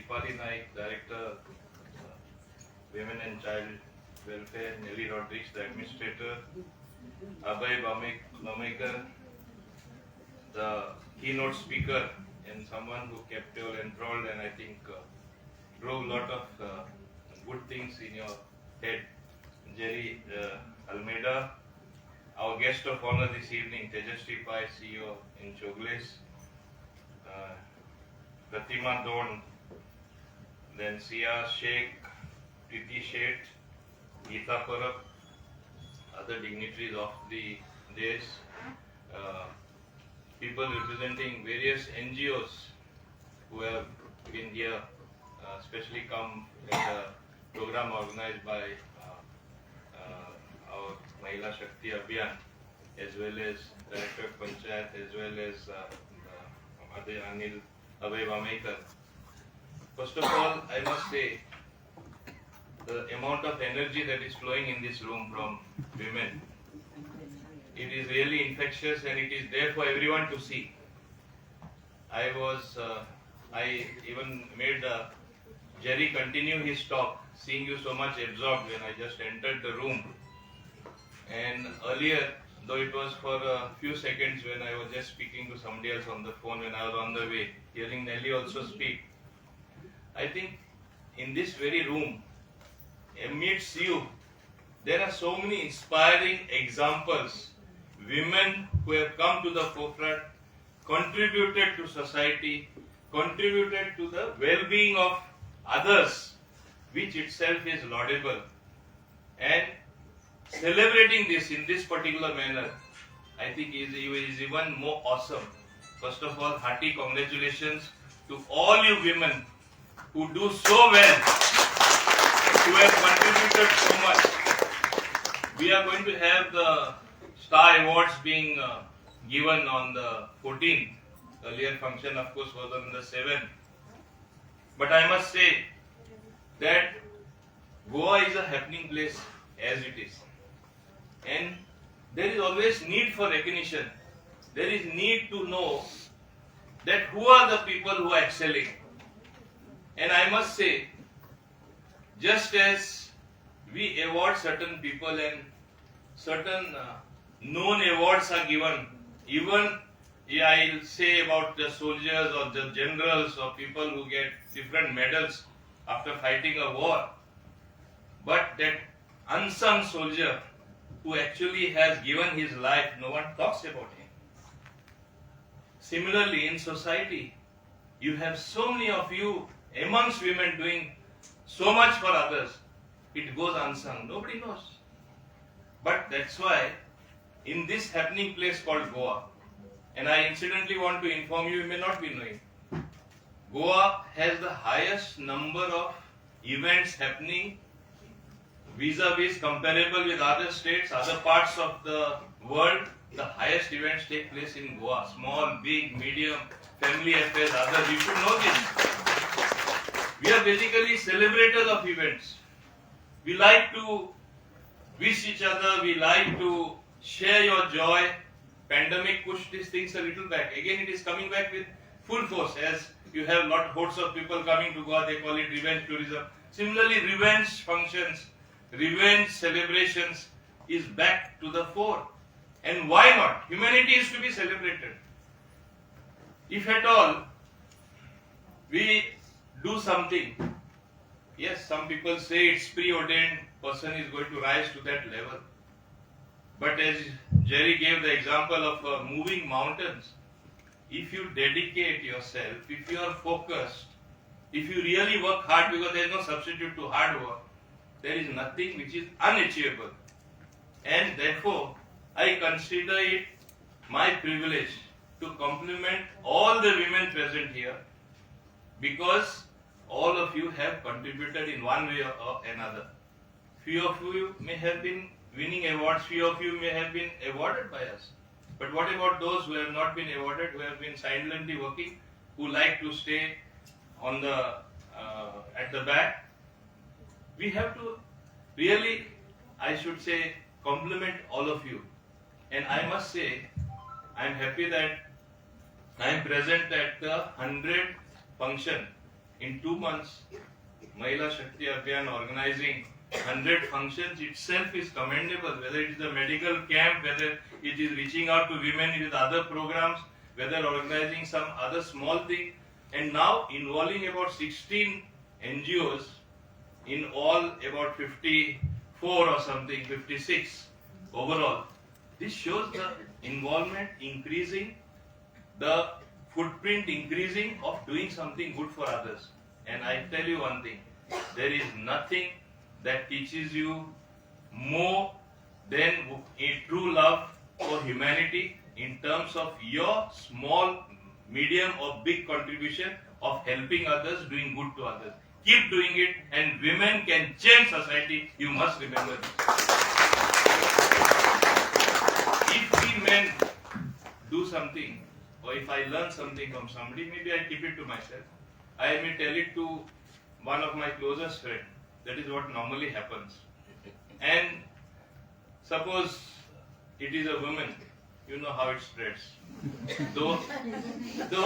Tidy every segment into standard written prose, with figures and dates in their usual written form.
Deepali Naik, Director, Women and Child Welfare, Nelly Rodriguez, the Administrator, Abhiyan, the keynote speaker, and someone who kept you all enthralled and I think drove a lot of good things in your head. Jerry Almeida, our guest of honor this evening, Tejasri Pai, CEO in Chogles, Pratima Don, then Sia Sheikh, Priti Sheth, Geeta Parab, other dignitaries of the days, people representing various NGOs who have been here, especially come in the program organized by our Mahila Shakti Abhiyan, as well as Director of Panchayat, as well as Abhiyan. First of all, I must say, the amount of energy that is flowing in this room from women, it is really infectious and it is there for everyone to see. I even made Jerry continue his talk, seeing you so much absorbed when I just entered the room. And earlier, though it was for a few seconds when I was just speaking to somebody else on the phone when I was on the way, hearing Nelly also speak, I think in this very room, amidst you, there are so many inspiring examples, women who have come to the forefront, contributed to society, contributed to the well-being of others, which itself is laudable. And celebrating this in this particular manner, I think is even more awesome. First of all, hearty congratulations to all you women who do so well, who have contributed so much. We are going to have the Star Awards being given on the 14th. Earlier function, of course, was on the 7th. But I must say that Goa is a happening place as it is. And there is always need for recognition. There is need to know that who are the people who are excelling. And I must say, just as we award certain people and certain known awards are given, even I'll say about the soldiers or the generals or people who get different medals after fighting a war, but that unsung soldier who actually has given his life, no one talks about him. Similarly, in society, you have so many of you amongst women doing so much for others. It goes unsung. Nobody knows. But that's why in this happening place called Goa, and I incidentally want to inform you, you may not be knowing, Goa has the highest number of events happening vis-a-vis comparable with other states, other parts of the world. The highest events take place in Goa. Small, big, medium, family affairs, others. You should know this. We are basically celebrators of events. We like to wish each other, we like to share your joy. Pandemic pushed these things a little back. Again, it is coming back with full force as you have hordes of people coming to Goa, they call it revenge tourism. Similarly, revenge functions, revenge celebrations is back to the fore. And why not? Humanity is to be celebrated. If at all we do something, yes, some people say it's preordained, person is going to rise to that level. But as Jerry gave the example of moving mountains, if you dedicate yourself, if you are focused, if you really work hard, because there is no substitute to hard work, there is nothing which is unachievable. And therefore, I consider it my privilege to compliment all the women present here, because all of you have contributed in one way or another. Few of you may have been winning awards, few of you may have been awarded by us. But what about those who have not been awarded, who have been silently working, who like to stay on the at the back? We have to really, I should say, compliment all of you. And I must say, I am happy that I am present at the 100th function in 2 months, Mahila Shakti Abhiyan organizing 100 functions itself is commendable, whether it is a medical camp, whether it is reaching out to women with other programs, whether organizing some other small thing, and now involving about 16 NGOs in all about 54 or something, 56 overall. This shows the involvement increasing, the footprint increasing of doing something good for others. And I tell you one thing, there is nothing that teaches you more than a true love for humanity in terms of your small, medium or big contribution of helping others, doing good to others. Keep doing it, and women can change society. You must remember this. If we men do something, or if I learn something from somebody, maybe I keep it to myself. I may tell it to one of my closest friends. That is what normally happens. And suppose it is a woman, you know how it spreads. Though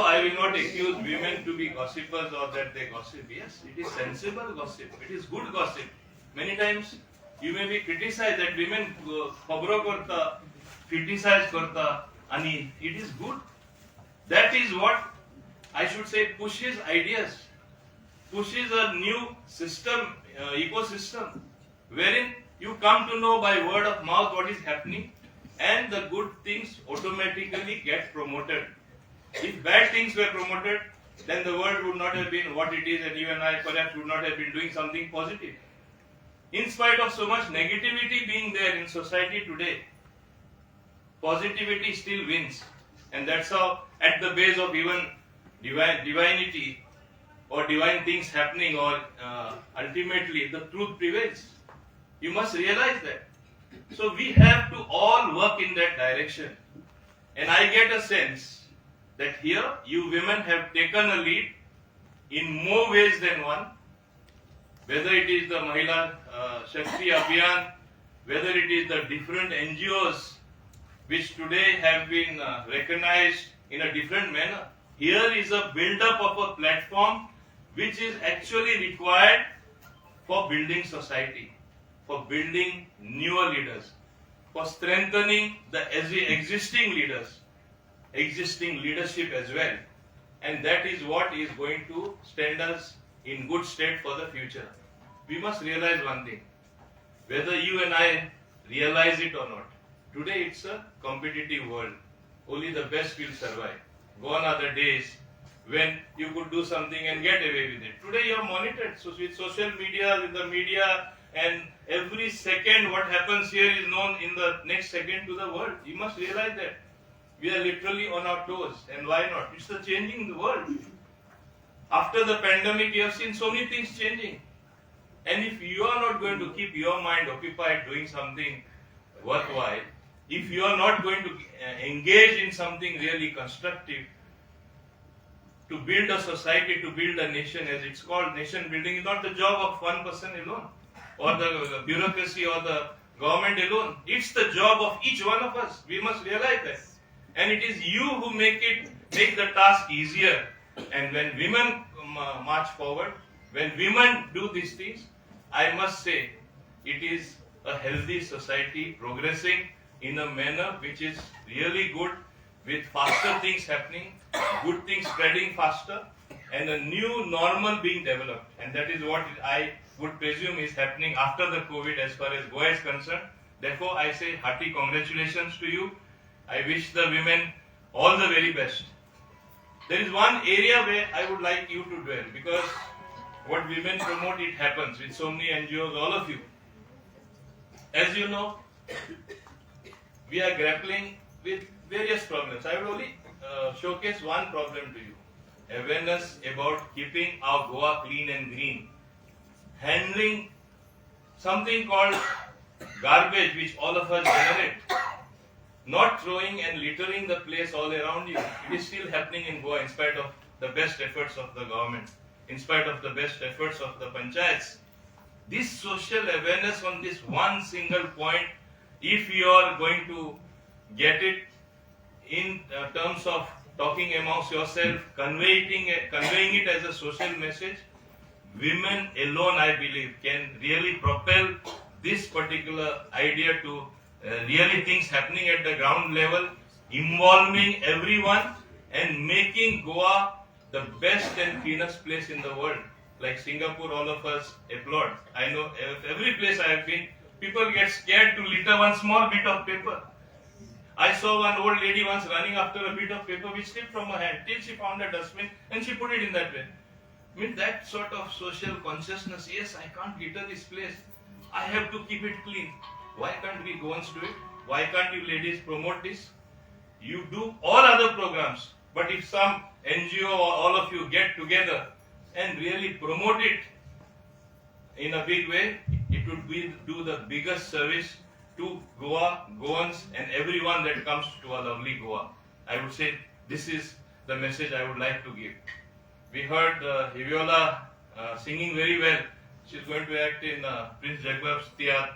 I will not accuse women to be gossipers or that they gossip. Yes, it is sensible gossip. It is good gossip. Many times you may be criticized that women khabro karta, criticize karta, and it is good. That is what I should say pushes ideas, pushes a new system, ecosystem, wherein you come to know by word of mouth what is happening, and the good things automatically get promoted. If bad things were promoted, then the world would not have been what it is, and you and I perhaps would not have been doing something positive. In spite of so much negativity being there in society today, positivity still wins. And that's how at the base of even divinity or divine things happening, or ultimately the truth prevails. You must realize that. So we have to all work in that direction. And I get a sense that here you women have taken a lead in more ways than one. Whether it is the Mahila Shakti Abhiyan, whether it is the different NGOs which today have been recognized in a different manner. Here is a build-up of a platform which is actually required for building society, for building newer leaders, for strengthening the existing leaders, existing leadership as well. And that is what is going to stand us in good state for the future. We must realize one thing, whether you and I realize it or not, today it's a competitive world. Only the best will survive. Gone are the days when you could do something and get away with it. Today you are monitored. So with social media, with the media, and every second what happens here is known in the next second to the world. You must realize that. We are literally on our toes. And why not? It's the changing the world. After the pandemic, you have seen so many things changing. And if you are not going to keep your mind occupied doing something worthwhile, if you are not going to engage in something really constructive, to build a society, to build a nation, as it's called, nation building is not the job of one person alone, or the bureaucracy or the government alone. It's the job of each one of us. We must realize that. And it is you who make the task easier. And when women march forward, when women do these things, I must say, it is a healthy society progressing in a manner which is really good, with faster things happening, good things spreading faster, and a new normal being developed. And that is what I would presume is happening after the COVID as far as Goa is concerned. Therefore, I say hearty congratulations to you. I wish the women all the very best. There is one area where I would like you to dwell, because what women promote, it happens with so many NGOs, all of you. As you know, we are grappling with various problems. I will only showcase one problem to you. Awareness about keeping our Goa clean and green. Handling something called garbage which all of us generate. Not throwing and littering the place all around you. It is still happening in Goa in spite of the best efforts of the government, in spite of the best efforts of the Panchayats. This social awareness on this one single point, if you are going to get it in terms of talking amongst yourself, conveying it as a social message. Women alone, I believe, can really propel this particular idea to really things happening at the ground level, involving everyone and making Goa the best and cleanest place in the world. Like Singapore, all of us applaud. I know every place I have been, people get scared to litter one small bit of paper. I saw one old lady once running after a bit of paper which slipped from her hand till she found a dustbin and she put it in that way. I mean, that sort of social consciousness. Yes, I can't litter this place. I have to keep it clean. Why can't we Goans do it? Why can't you ladies promote this? You do all other programs, but if some NGO or all of you get together and really promote it in a big way, it would be do the biggest service to Goa, Goans and everyone that comes to our lovely Goa. I would say this is the message I would like to give. We heard Hiviola singing very well. She's going to act in Prince Jagbab's Tiyar.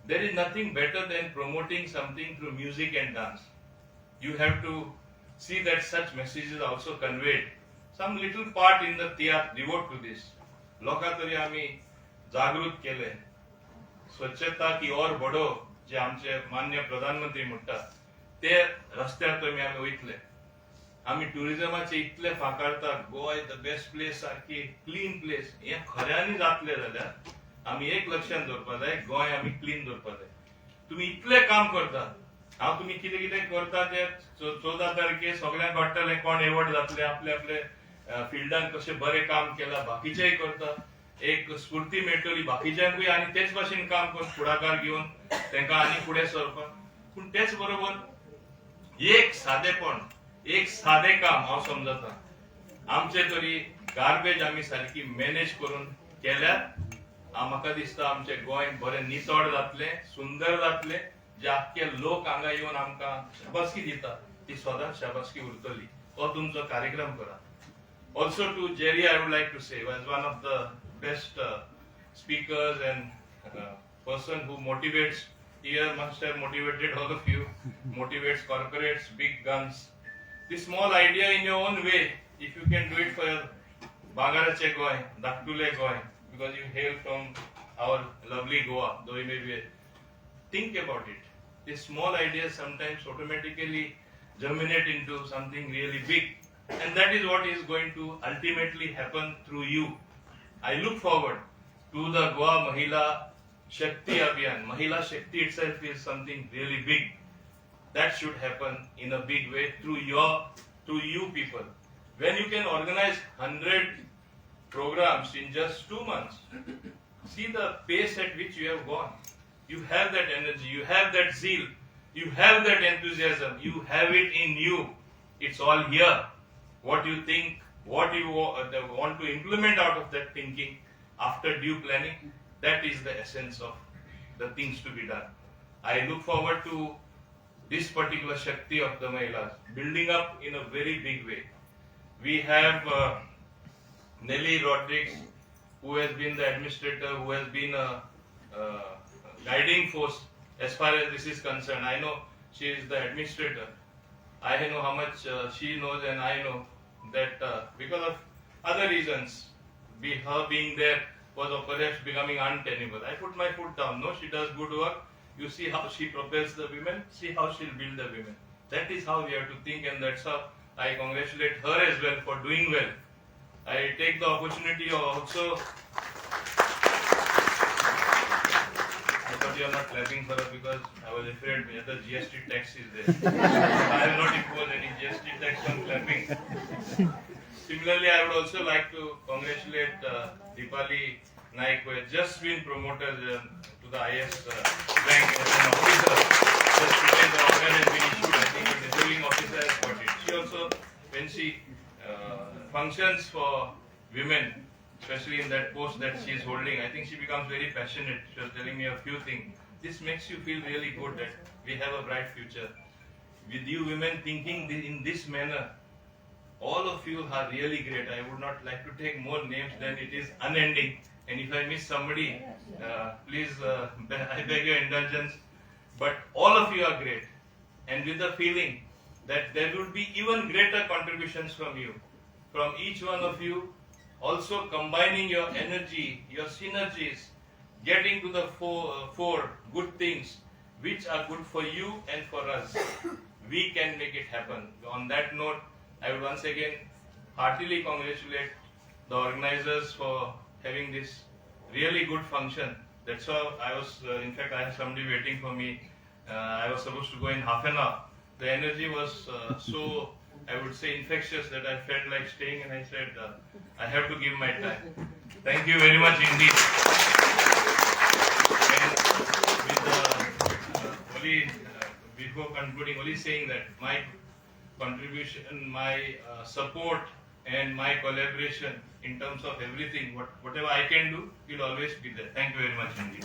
There is nothing better than promoting something through music and dance. You have to see that such messages are also conveyed. Some little part in the Tiyar devote to this. लोका तरी आम्ही जागृत केले. स्वच्छता की ओर बढो जे आमचे मान्य प्रधानमंत्री म्हणतात ते रस्त्यार आम्ही वयतले. आम्ही टुरिझमाचे इतले फाकाडता Goa is the best place सारखी क्लीन प्लेस हे खऱ्यांनी जातले जाल्यार आम्ही एक लक्षात दवरपा जाय गोंय आम्ही क्लीन दवरपा जाय. तुम्ही इतले काम करता हांव तुम्ही कितें कितें करता ते 14 तारखेक सगळ्यांक वाटतले कोण एवॉर्ड जातले आपले आपले फिल्डान कशे बरे काम केला बाकीचेय करता एक स्फूर्ती मेळटली बाकीच्यांकूय आनी तेच भाशेन काम करून फुडाकार घेवन तांकां आनी फुडें सरपाक. पूण तेच बरोबर एक सादेपण एक साधे काम हांव समजता आमचे तरी गार्बेज आमी सारखी मॅनेज करून केल्यार म्हाका दिसता आमचे गोंय बरें नितळ जातले सुंदर जातले जे आख्खे लोक हांगा येवन आमकां शाबासकी दिता ती सदांच शाबासकी उरतली. हो तुमचो कार्यक्रम करा. Also to Jerry, I would like to say, was one of the best speakers and person who motivates here, must have motivated all of you, motivates corporates, big guns. This small idea in your own way, if you can do it for your Bangarache Goy, Daktule Goy, because you hail from our lovely Goa, though you may be, think about it. These small ideas sometimes automatically germinate into something really big. And that is what is going to ultimately happen through you. I look forward to the Goa Mahila Shakti Abhiyan. Mahila Shakti itself is something really big. That should happen in a big way through you people. When you can organize 100 programs in just 2 months, see the pace at which you have gone. You have that energy, you have that zeal, you have that enthusiasm, you have it in you. It's all here. What you think, what you want to implement out of that thinking after due planning, that is the essence of the things to be done. I look forward to this particular Shakti of the Mahilas building up in a very big way. We have Nelly Rodriguez, who has been the administrator, who has been a guiding force as far as this is concerned. I know she is the administrator. I know how much she knows, and I know that because of other reasons, her being there was perhaps becoming untenable. I put my foot down. No, she does good work. You see how she propels the women. See how she'll build the women. That is how we have to think, and that's how I congratulate her as well for doing well. I take the opportunity of also. I thought you are not clapping for her because I was afraid whether GST tax is there. I will not impose any GST tax on clapping. Similarly, I would also like to congratulate Deepali Naik, who has just been promoted to the highest rank as an officer. Just today the order has been issued. I think a deserving officer has got it. She also, when she functions for women, especially in that post that she is holding, I think she becomes very passionate. She was telling me a few things. This makes you feel really good that we have a bright future. With you women thinking in this manner, all of you are really great. I would not like to take more names than it is unending. And if I miss somebody, please, I beg your indulgence. But all of you are great. And with the feeling that there would be even greater contributions from you, from each one of you, also combining your energy, your synergies, getting to the four good things which are good for you and for us. We can make it happen. On that note, I would once again heartily congratulate the organizers for having this really good function. That's how I was, in fact, I had somebody waiting for me. I was supposed to go in half an hour. The energy was so, I would say, infectious that I felt like staying, and I said, I have to give my time. Thank you very much indeed. And with only, before concluding, only saying that my contribution, my support and my collaboration in terms of everything, whatever I can do, will always be there. Thank you very much indeed.